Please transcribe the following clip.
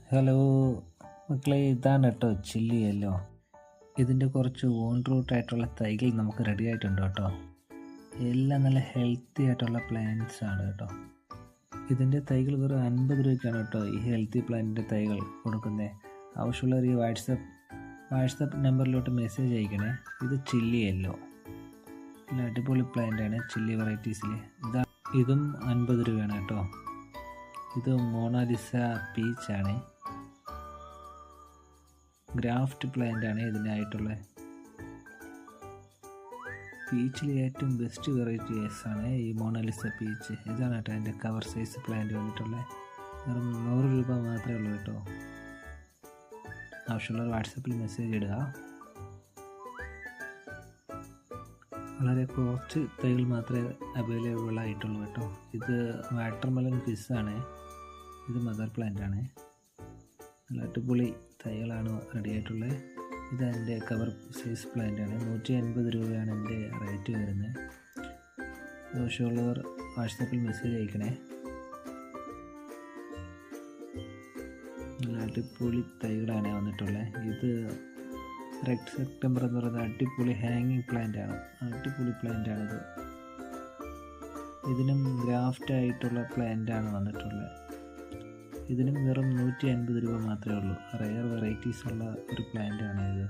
Hello മക്കളെ, ഇതാണ് കേട്ടോ ചില്ലി യെല്ലോ. ഇതിൻ്റെ കുറച്ച് ഓൺ റൂട്ടായിട്ടുള്ള തൈകൾ നമുക്ക് റെഡി ആയിട്ടുണ്ട് കേട്ടോ. എല്ലാം നല്ല ഹെൽത്തി ആയിട്ടുള്ള പ്ലാന്റ്സ് ആണ് കേട്ടോ. ഇതിൻ്റെ തൈകൾ വെറും 50 രൂപയ്ക്കാണ് കേട്ടോ ഈ ഹെൽത്തി പ്ലാന്റിൻ്റെ തൈകൾ കൊടുക്കുന്നത്. ആവശ്യമുള്ളവർ ഈ വാട്സപ്പ് നമ്പറിലോട്ട് മെസ്സേജ് അയക്കണേ. ഇത് ചില്ലി യെല്ലോ, നല്ല അടിപൊളി പ്ലാന്റാണ്. ചില്ലി വെറൈറ്റീസിൽ ഇതും 50 രൂപയാണ് കേട്ടോ. ഇത് മൊണാലിസ പീച്ചാണ്, ഗ്രാഫ്റ്റ് പ്ലാന്റ് ആണ്. ഇതിനായിട്ടുള്ള പീച്ചിൽ ഏറ്റവും ബെസ്റ്റ് വെറൈറ്റീസ് ആണ് ഈ മൊണാലിസ പീച്ച്. ഇതാണ് കേട്ടോ എൻ്റെ കവർ സൈസ് പ്ലാന്റ് വന്നിട്ടുള്ളത്. വെറും 100 രൂപ മാത്രമേ ഉള്ളൂ കേട്ടോ. ആവശ്യമുള്ളവർ വാട്സപ്പിൽ മെസ്സേജ് ഇടുക. വളരെ കുറച്ച് തൈകൾ മാത്രമേ അവൈലബിൾ ആയിട്ടുള്ളൂ കേട്ടോ. ഇത് വാട്ടർമെലൺ ഫിസ്സാണ്. ഇത് മദർ പ്ലാന്റ് ആണ്. നല്ല അടിപൊളി തൈകളാണ് റെഡി ആയിട്ടുള്ളത്. ഇത് എൻ്റെ കവർ സൈസ് പ്ലാന്റ് ആണ്. 150 രൂപയാണ് എൻ്റെ റേറ്റ് വരുന്നത്. ആവശ്യമുള്ളവർ വാട്സപ്പിൽ മെസ്സേജ് അയക്കണേ. നല്ല അടിപൊളി തൈകളാണ് വന്നിട്ടുള്ളത്. ഇത് റെഡ് സെപ്റ്റംബർ എന്ന് പറയുന്ന അടിപൊളി ഹാങ്ങിങ് പ്ലാന്റ് ആണ്. അടിപൊളി പ്ലാന്റ് ആണിത്. ഇതിനും ഗ്രാഫ്റ്റ് ആയിട്ടുള്ള പ്ലാന്റ് ആണ് വന്നിട്ടുള്ളത്. ഇതിനും വെറും 150 രൂപ മാത്രമേ ഉള്ളൂ. റെയർ വെറൈറ്റീസ് ഉള്ള ഒരു പ്ലാന്റ് ആണ് ഇത്.